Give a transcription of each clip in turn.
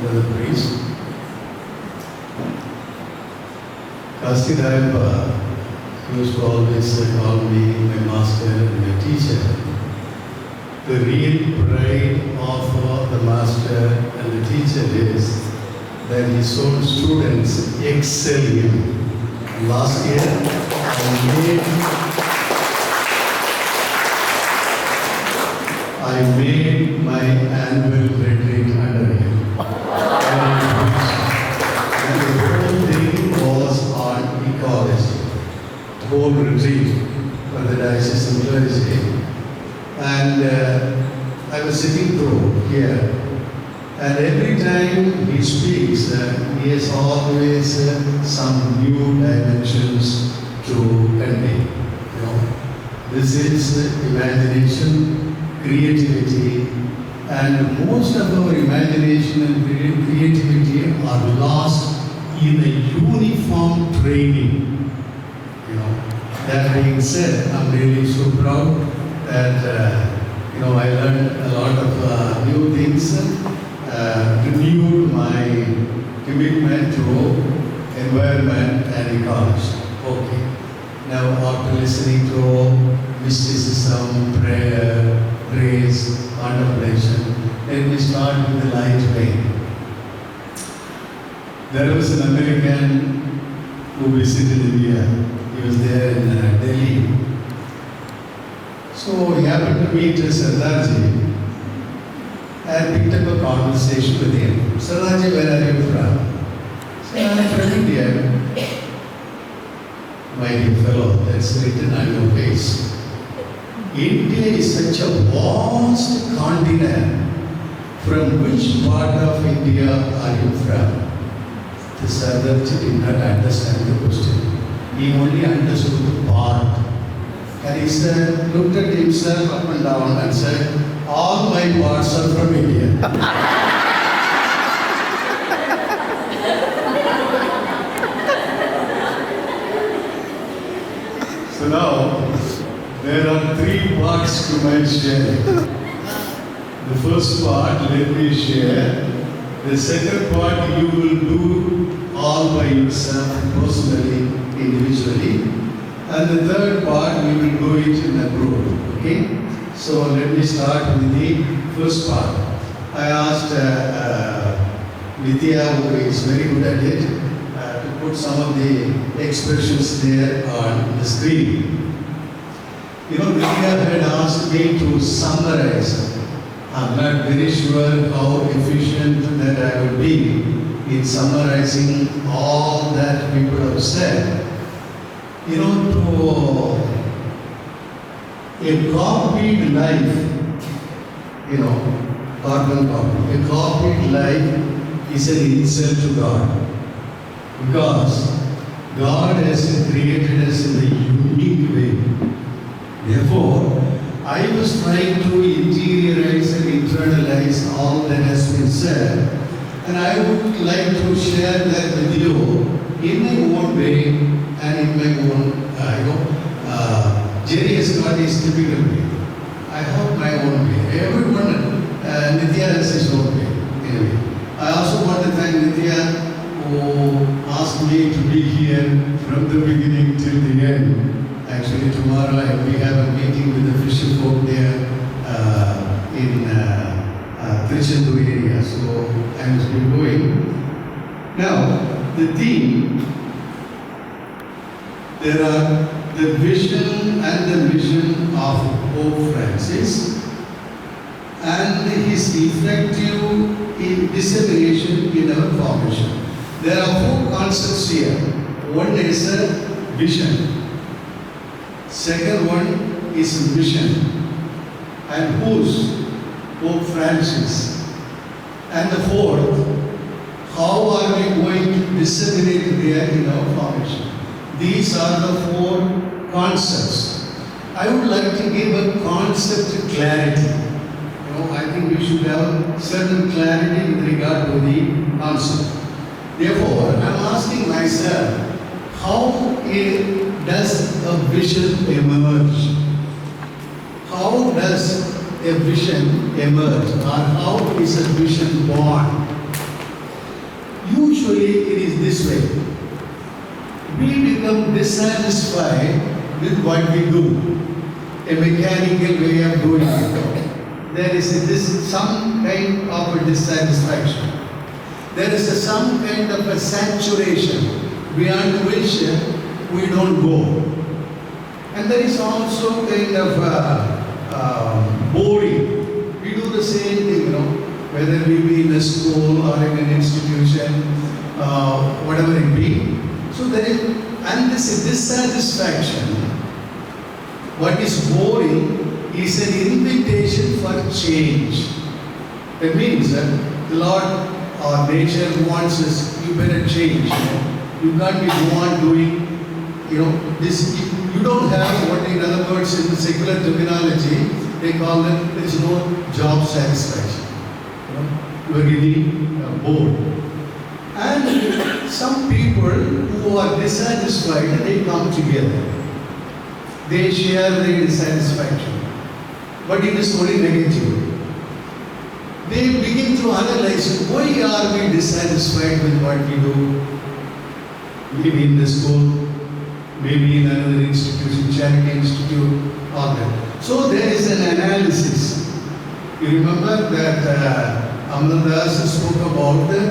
Brother Priest. Kastirayappa used to always call me my master and my teacher. The real pride of the master and the teacher is that his own students excel him. Last year, I made my annual retreat under him. And the whole thing was on ecology. Whole retreat for the diocesan clergy. And I was sitting through here. And every time he speaks, he has always some new dimensions to convey. You know, this is imagination, creativity, and most of our imagination and creativity are lost in a uniform training. You know, that being said, I'm really so proud that I learned a lot of new things. Renewed my commitment to environment and ecology. Okay. Now, after listening to mysticism, prayer, praise, contemplation, let me start with the light vein. There was an American who visited India. He was there in Delhi. So he happened to meet Selvaraj. I picked up a conversation with him. Selvaraj, where are you from? I am from India. My dear fellow, that's written on your face. India is such a vast continent. From which part of India are you from? The Selvaraj did not understand the question. He only understood the part. And he said, looked at himself up and down and said, all my parts are from India. So now, there are three parts to my sharing. The first part, let me share. The second part, you will do all by yourself, personally, individually. And the third part, we will do it in a group. Okay? So let me start with the first part. I asked Nitya, who is very good at it, to put some of the expressions there on the screen. Nitya had asked me to summarize. I'm not very sure how efficient that I will be in summarizing all that people have said. A copied life, carbon copy, a copied life is an insult to God. Because God has created us in a unique way. Therefore, I was trying to interiorize and internalize all that has been said, and I would like to share that with you in my own way and in my own, Jerry has got his typical way. I have my own way. Everyone, Nitya has his own way. Anyway, I also want to thank Nitya who asked me to be here from the beginning till the end. Actually, tomorrow we have a meeting with the fisher folk there in Trichandur area. So I must be going. Now, the theme, there are the vision and the mission of Pope Francis and his effective dissemination in our formation. There are four concepts here. One is a vision. Second one is mission. And whose? Pope Francis. And the fourth, how are we going to disseminate there in our formation? These are the four concepts. I would like to give a concept clarity. I think we should have certain clarity with regard to the concept. Therefore, I am asking myself, how does a vision emerge? How does a vision emerge? Or how is a vision born? Usually it is this way. We become dissatisfied with what we do. A mechanical way of doing it. There is some kind of a dissatisfaction. There is some kind of a saturation beyond which we don't go. And there is also kind of boring. We do the same thing, whether we be in a school or in an institution, whatever it be. So there is, and this dissatisfaction, what is boring is an invitation for change. That means the Lord or nature wants us, you better change. You can't be on doing, this. You don't have what, in other words, in the secular terminology, they call it, there is no job satisfaction. You are getting bored. And some people who are dissatisfied, they come together. They share their dissatisfaction. But it is only negative. They begin to analyze, why are we dissatisfied with what we do? Maybe in the school, maybe in another institution, charity institute, all that. So there is an analysis. You remember that Amardas spoke about the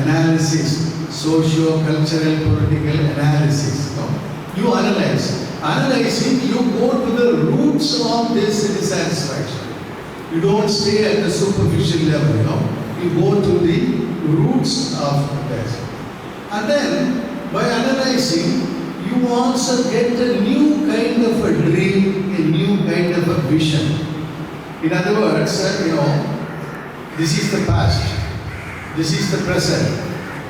analysis, socio-cultural, political analysis. You analyze. Analyzing, you go to the roots of this dissatisfaction. You don't stay at the superficial level, You go to the roots of that. And then, by analyzing, you also get a new kind of a dream, a new kind of a vision. In other words, this is the past, this is the present.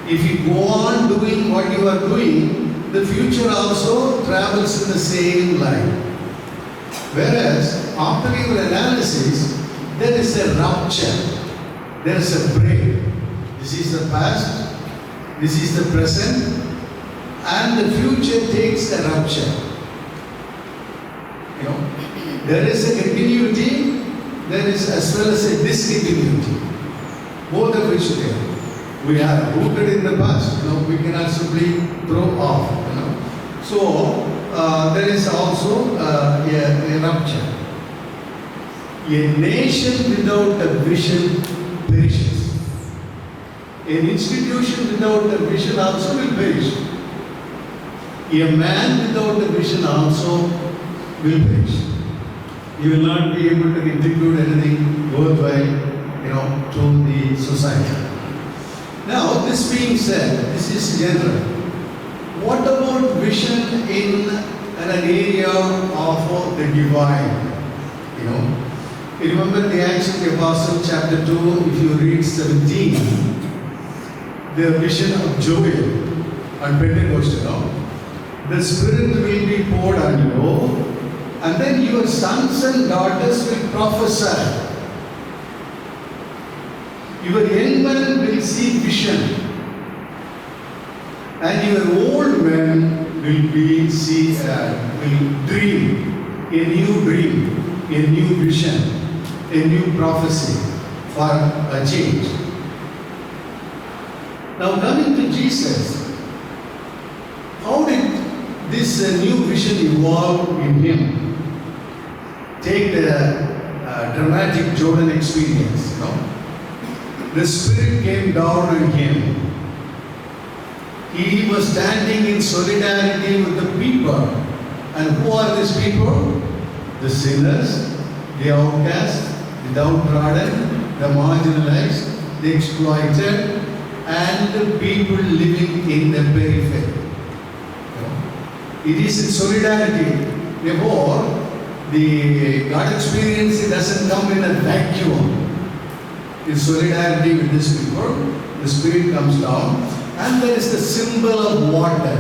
If you go on doing what you are doing, the future also travels in the same line. Whereas, after your analysis, there is a rupture, there is a break. This is the past, this is the present, and the future takes a rupture. There is a continuity, there is as well as a discontinuity. Both of which there. We are rooted in the past, we cannot simply throw off. So there is also a rupture. A nation without a vision perishes. An institution without a vision also will perish. A man without a vision also will perish. He will not be able to contribute anything worthwhile, to the society. Now, this being said, this is general. What about vision in an area of the divine? You remember the Acts of the Apostle, chapter 2, if you read 17, the vision of Joel on Pentecost, the Spirit will be poured on you, and then your sons and daughters will prophesy. Your young men will see vision, and your old men will dream a new vision, a new prophecy for a change. Now, coming to Jesus, how did this new vision evolve in him? Take the dramatic Jordan experience, The Spirit came down on him. He was standing in solidarity with the people. And who are these people? The sinners, the outcast, the downtrodden, the marginalized, the exploited, and the people living in the periphery. It is in solidarity. Therefore, the God experience, it doesn't come in a vacuum. In solidarity with these people, the Spirit comes down, and there is the symbol of water.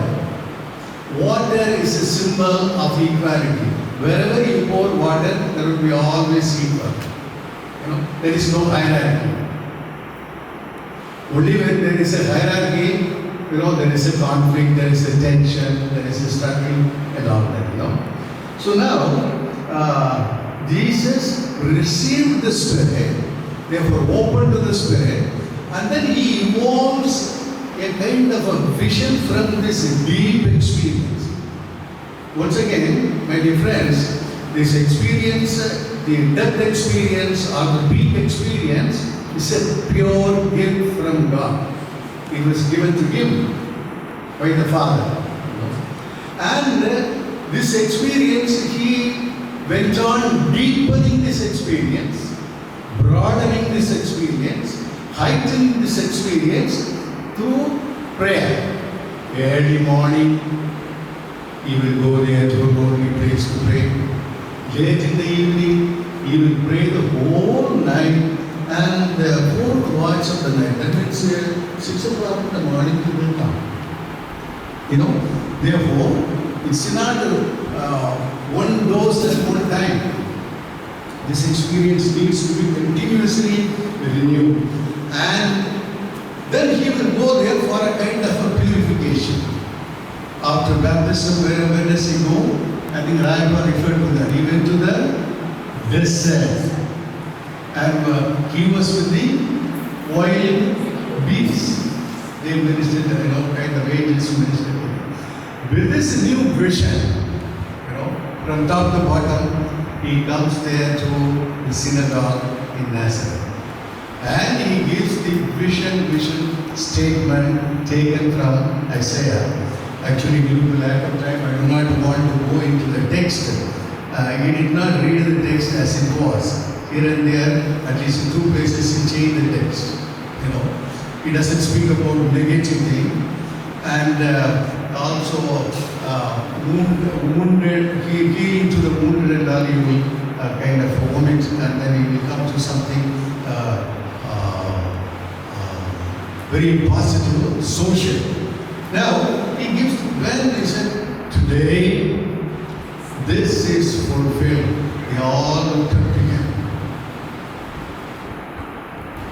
Water is a symbol of equality. Wherever you pour water, there will be always equal. There is no hierarchy. Only when there is a hierarchy, there is a conflict, there is a tension, there is a struggle, and all that. So now, Jesus received the Spirit, therefore open to the Spirit, and then he evolves a kind of a vision from this deep experience. Once again, my dear friends, this experience, the depth experience or the deep experience is a pure gift from God. It was given to him by the Father. And this experience, he went on deepening this experience, broadening this experience, heightening this experience through prayer. Early morning, he will go there to a lonely place to pray. Late in the evening, he will pray the whole night, and the fourth watch of the night, that means 6 o'clock in the morning, he will come. Therefore, it's not one dose at one time. This experience needs to be continuously renewed. And then he will go there for a kind of a purification. After baptism, where does he go? I think Rayappa referred to that. He went to the desert. And he was with the wild beasts. They ministered, kind of angels ministered. With this new vision, from top to bottom, he comes there to the synagogue in Nazareth. And he gives the vision statement taken from Isaiah. Actually, due to lack of time, I do not want to go into the text. He did not read the text as it was. Here and there, at least in 2 places, he changed the text. He doesn't speak about negative thing. And also wounded, healing to the wounded and all, he will kind of vomit, and then he will come to something very positive, social. Now, he gives, when he said, today, this is fulfilled. They all looked up to him.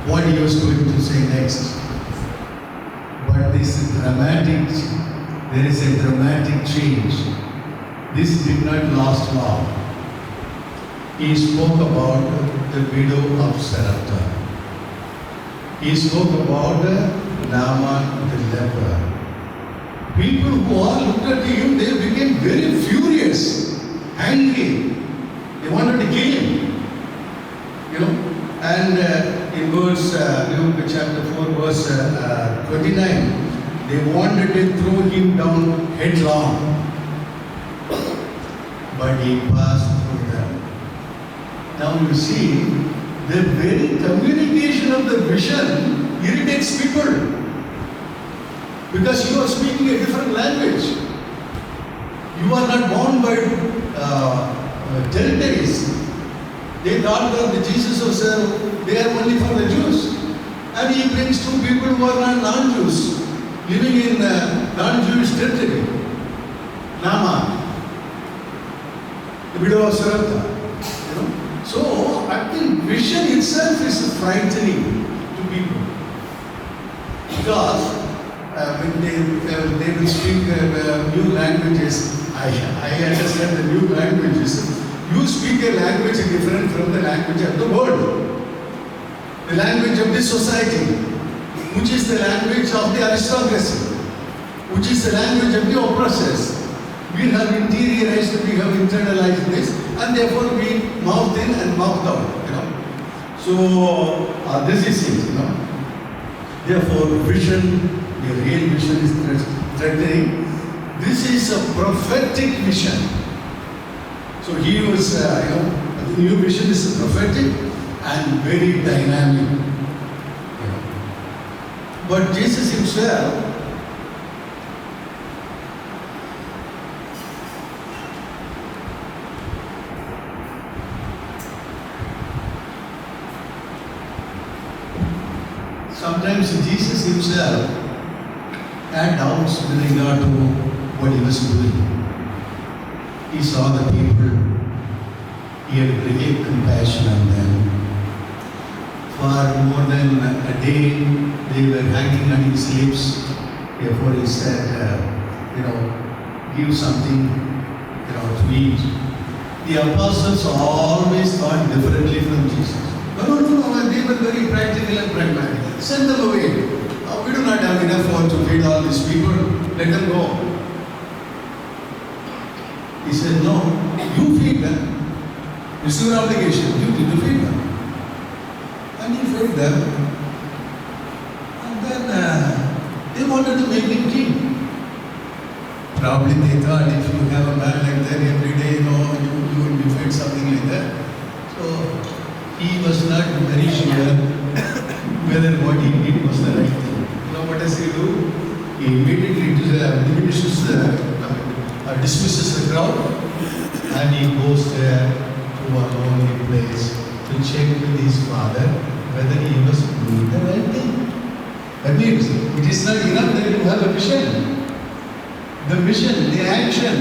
What he was going to say next. But this is dramatic. There is a dramatic change. This did not last long. He spoke about the widow of Sarepta. He spoke about Naaman the leper. People who all looked at him, they became very furious, angry. They wanted to kill him. And in verse, Luke chapter 4, verse 29, they wanted to throw him down headlong. But he passed through them. Now you see, the very communication of the vision irritates people. Because you are speaking a different language. You are not bound by territories. They thought that the Jesus was there only for the Jews. And he brings 2 people who are not non-Jews, living in non-Jewish territory. Naaman, the widow of Sarepta. So, I think vision itself is frightening to people. Because when they will speak new languages, I understand the new languages. You speak a language different from the language of the world. The language of this society, which is the language of the aristocracy, which is the language of the oppressors. We have interiorized, we have internalized this, and therefore we mouth in and mouth out. So this is it. Therefore, vision. The real vision is threatening. This is a prophetic vision. So he was, the new vision is prophetic and very dynamic. But Jesus himself, sometimes Jesus himself had doubts with regard to what he was doing. He saw the people. He had great compassion on them. For more than a day, they were hanging on his lips. Therefore, he said, give something, to eat. The apostles always thought differently from Jesus. No, they were very practical and pragmatic. Send them away. We do not have enough food to feed all these people. Let them go. He said, no, you feed them. It's your obligation, duty to feed them. And he fed them. And then they wanted to make him king. Probably they thought if you have a man like that every day, you will be fed something like that. So he was not very sure whether what he did was the right thing. What does he do? He immediately dismisses the crowd and he goes there to a lonely place to check with his father whether he was doing the right thing. That means it is not enough that you have a vision. The mission, the action,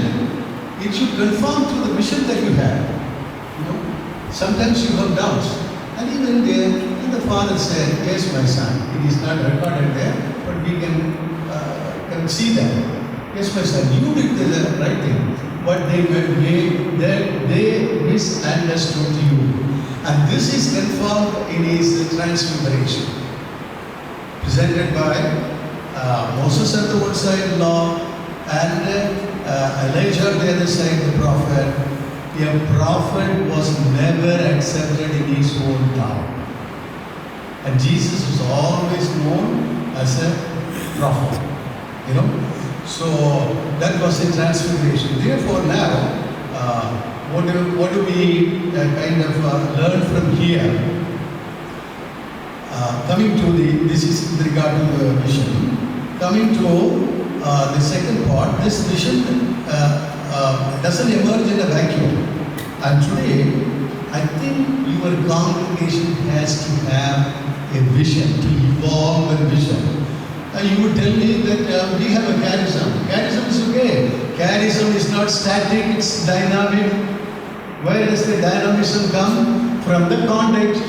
it should conform to the mission that you have. Sometimes you have doubts. And even there, and the father said, yes, my son, it is not recorded there, but we can see that. Yes, my son, you did the right thing, but they misunderstood you. And this is confirmed in his transfiguration. Presented by Moses on the one side, law, and Elijah on the other side, the prophet. A prophet was never accepted in his hometown. And Jesus was always known as a prophet. So that was a transfiguration. Therefore now, what do we kind of learn from here? Coming to this is with regard to the vision. Coming to the second part, this vision doesn't emerge in a vacuum. And today, I think your congregation has to have a vision, to evolve a vision. And you would tell me that we have a charism. Charism is okay. Charism is not static, it's dynamic. Where does the dynamism come? From the context.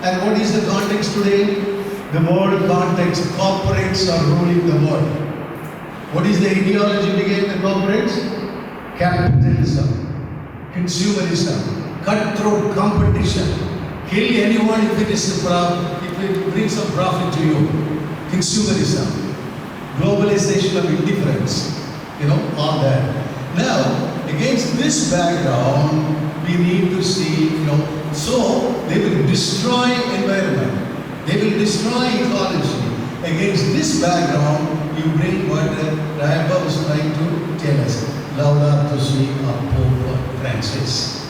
And what is the context today? The world context. Corporates are ruling the world. What is the ideology behind the corporates? Capitalism, consumerism, cutthroat competition. Kill anyone if it brings some profit to you. Consumerism, globalization of indifference, all that. Now, against this background, we need to see, so they will destroy environment, they will destroy ecology. Against this background, you bring what Rayappa was trying to tell us. Laudato si of Pope Francis.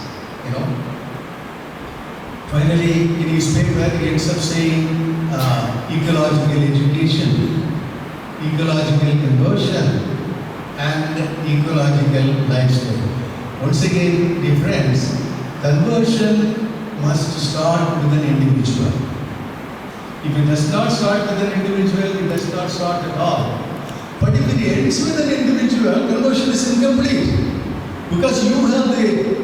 Finally, in his paper, he ends up saying ecological education, ecological conversion, and ecological lifestyle. Once again, dear friends, conversion must start with an individual. If it does not start with an individual, it does not start at all. But if it ends with an individual, conversion is incomplete. Because you have the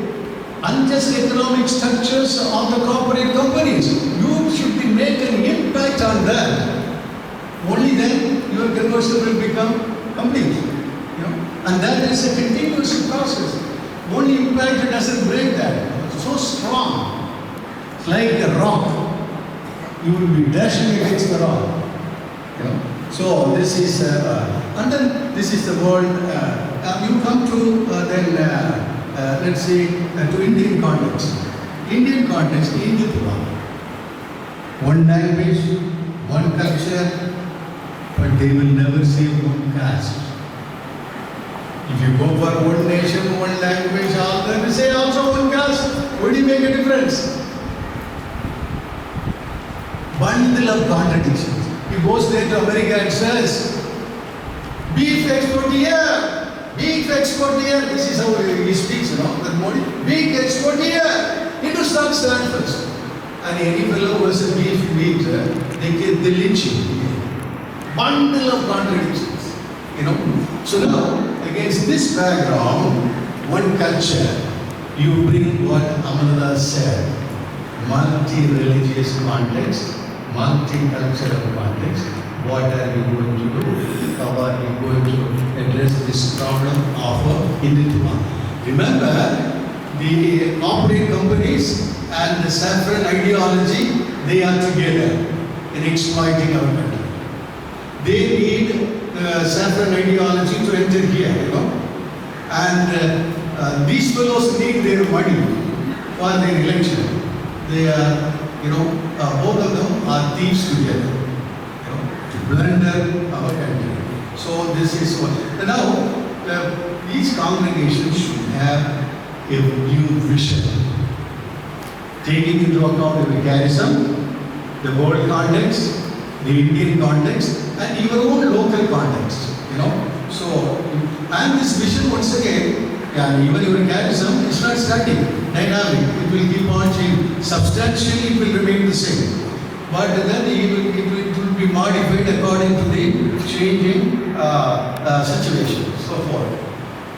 unjust economic structures of the corporate companies. You should be making an impact on that. Only then your conversion will become complete. And that is a continuous process. Only impact doesn't break that. It's so strong. It's like a rock. You will be dashing against the rock. So this is, and then this is the world. You come to let's say to Indian context. Indian context, Hindutva. One language, one culture, but they will never say one caste. If you go for one nation, one language, all that will say also one caste. Would you make a difference? Bundle of contradictions. He goes there to America and says, beef export here, beef export here. This is how he speaks, that Modi. Beef export here. He does not stand first. And any fellow who has a beef meat, they lynch him. Bundle of contradictions. So now, against this background, one culture, you bring what Amarnath said, multi-religious context, multicultural context. What are we going to do? How are we going to address this problem of Hindutva? Remember, the corporate companies and the saffron ideology, they are together in exploiting our country. saffron ideology to enter here, And these fellows need their money for their election. They are, both of them are thieves together, to plunder our country. So this is what. Now, each congregation should have a new vision, taking into account the charism, the world context, the Indian context, and your own local context. So, and this vision once again, even your charism is not static, dynamic. It will keep on changing. Substantially, it will remain the same. But then it will be modified according to the changing situation, so forth.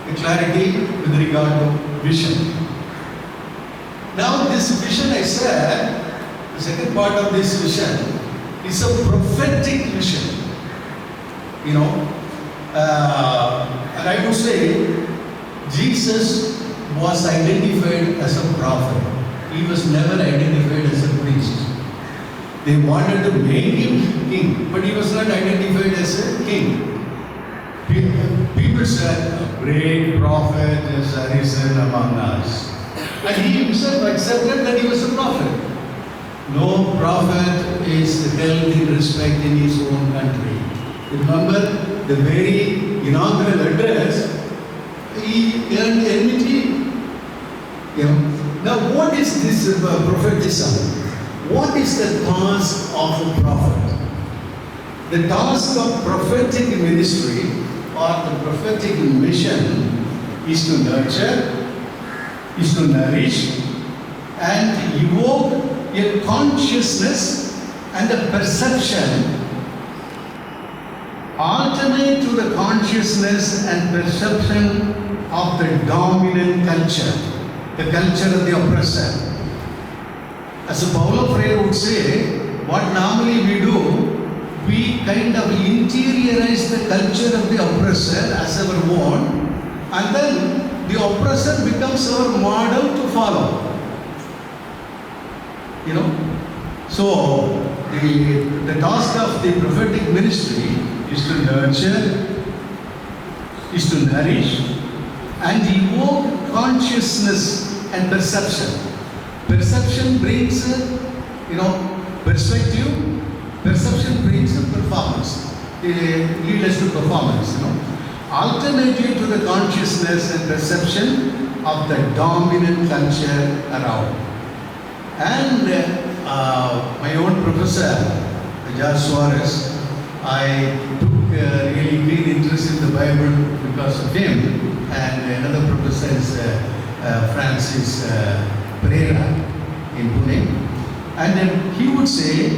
The clarity with regard to vision. Now, this vision, I said, the second part of this vision is a prophetic vision. And I would say Jesus was identified as a prophet. He was never identified as a priest. They wanted to make him king, but he was not identified as a king. People said, a great prophet is arisen among us. And he himself accepted that he was a prophet. No prophet is held in respect in his own country. Remember the very inaugural address, he earned enmity. Now, what is this prophetism? What is the task of a prophet? The task of prophetic ministry or the prophetic mission is to nurture, is to nourish, and evoke a consciousness and a perception alternate to the consciousness and perception of the dominant culture, the culture of the oppressor. As Paulo Freire would say, what normally we do, we kind of interiorize the culture of the oppressor as our own, and then the oppressor becomes our model to follow. So the task of the prophetic ministry is to nurture, is to nourish, and evoke consciousness and perception. Perception brings, perspective. Perception brings performance. Lead us to performance. Alternative to the consciousness and perception of the dominant culture around. And my own professor, Selvaraj, I took really great interest in the Bible because of him. And another professor is Francis Pereira in Pune. And then he would say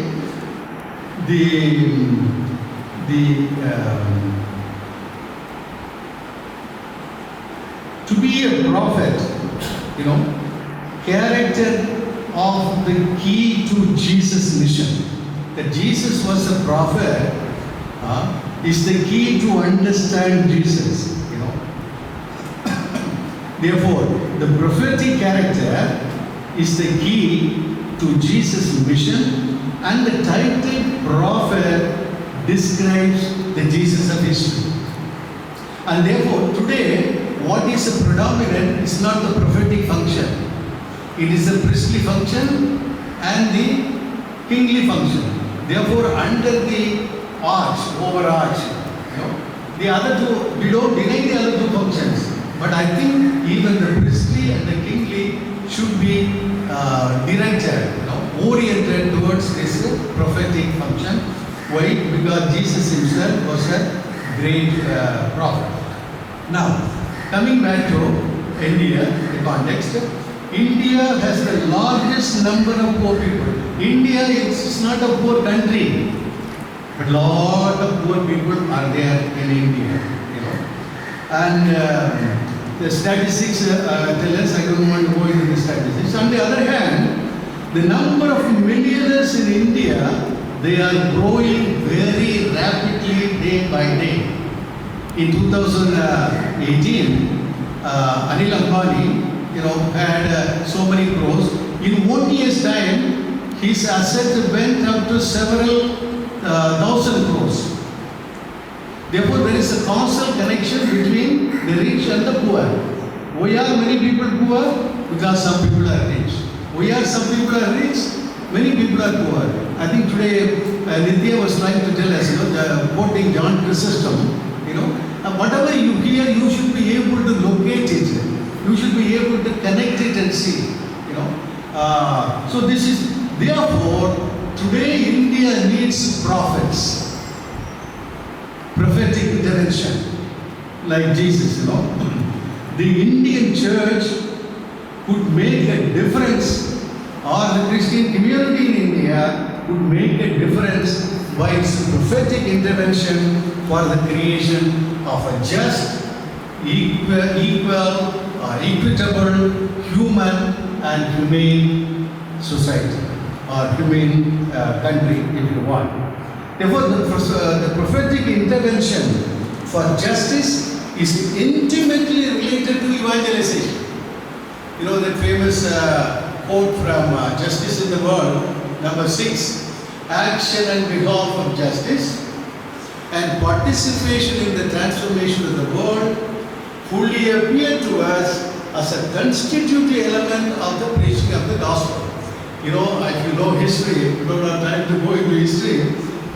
to be a prophet, character of the key to Jesus' mission. That Jesus was a prophet is the key to understand Jesus. Therefore, the prophetic character is the key to Jesus' mission, and the title prophet describes the Jesus of history. And therefore, today, what is a predominant is not the prophetic function. It is the priestly function and the kingly function. Therefore, under the overarch, the other two, we don't deny the other two functions. But I think even the priestly and the kingly should be directed, oriented towards this prophetic function. Why? Because Jesus himself was a great prophet. Now, coming back to India, the context, India has the largest number of poor people. India is not a poor country, but lot of poor people are there in India. And the statistics tell us, I don't want to go into the statistics. On the other hand, the number of millionaires in India, they are growing very rapidly day by day. In 2018, Anil Ambani, had so many crores. In 1 year's time, his asset went up to several thousand crores. Therefore, there is is a causal connection between the rich and the poor. Why are many people poor? Because some people are rich. Why are some people are rich? Many people are poor. I think today Nithya was trying to tell us, quoting John Chrysostom, whatever you hear, you should be able to locate it. You should be able to connect it and see. So this is, therefore, today India needs prophets, prophetic intervention, like Jesus. The Indian church could make a difference, or the Christian community in India could make a difference by its prophetic intervention for the creation of a just, equal, or equitable, human and humane society, or humane country, if you want. Therefore, the prophetic intervention for justice is intimately related to evangelization. That famous quote from Justice in the World, number 6, action on behalf of justice and participation in the transformation of the world fully appear to us as a constitutive element of the preaching of the gospel. If you know history, we don't have time to go into history,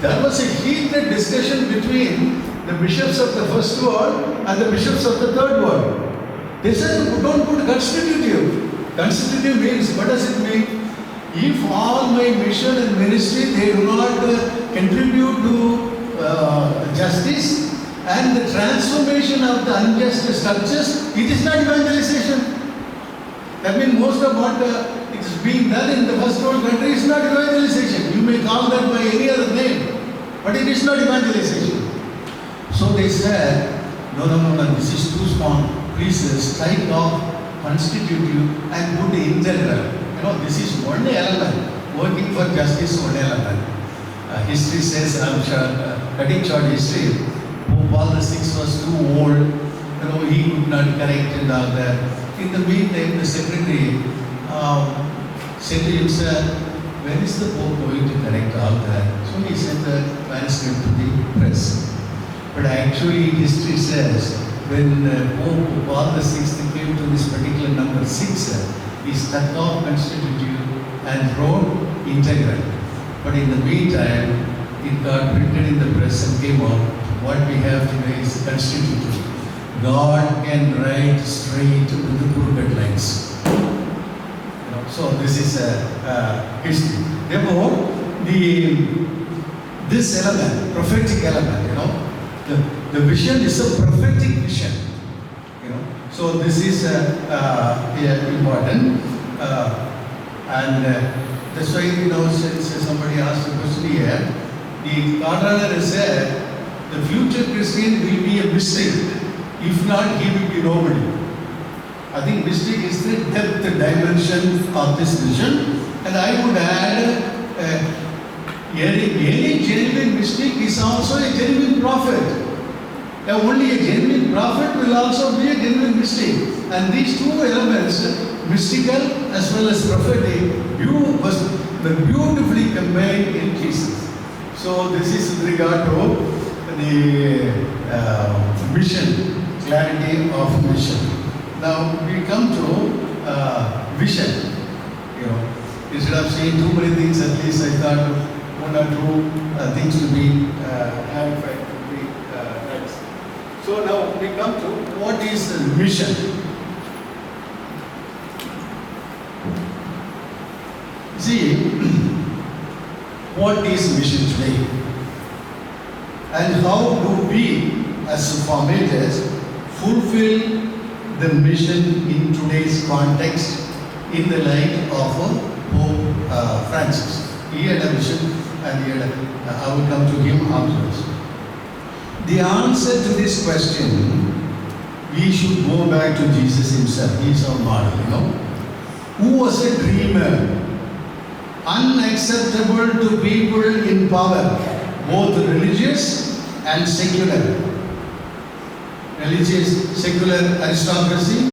there was a heated discussion between the bishops of the first world and the bishops of the third world. They said, don't put constitutive. Constitutive means, what does it mean? If all my mission and ministry, they do not contribute to justice and the transformation of the unjust structures, it is not evangelization. That means most of what is being done in the first world country is not evangelization. You may call that by any other name, but it is not evangelization. So they said, no, this is too small. Please strike off constitutive and put integral. This is one element. Working for justice, one element. History says, I'm sure, cutting short history, Pope Paul VI was too old. He could not correct and all that. In the meantime, the secretary said to himself, when is the Pope going to correct all that? So he sent the manuscript to the press. But actually, history says, when Pope Paul VI came to this particular number 6, he struck off constitutive and wrote integral. But in the meantime, it got printed in the press and came out. What we have today is constitutive. God can write straight with the crooked lines. So this is history. Therefore, this element, prophetic element, the vision is a prophetic vision. So this is important, and that's why since somebody asked a question here, the Cardinal said the future Christian will be a mystic. If not, he will be nobody. I think mystic is the depth dimension of this vision, and I would add any genuine mystic is also a genuine prophet. Only a genuine prophet will also be a genuine mystic. And these two elements, mystical as well as prophetic, was beautifully combined in Jesus. So this is with regard to the mission, clarity of mission. Now we come to vision. Instead of saying too many things, at least I thought one or two things to be clarified. So now we come to what is the mission. See, what is mission today? And how do we, as formators, fulfill the mission in today's context in the light of Pope Francis? He had a vision, and I will come to him afterwards. The answer to this question, we should go back to Jesus himself. He is our model, Who was a dreamer, unacceptable to people in power, both religious and secular. Religious, secular aristocracy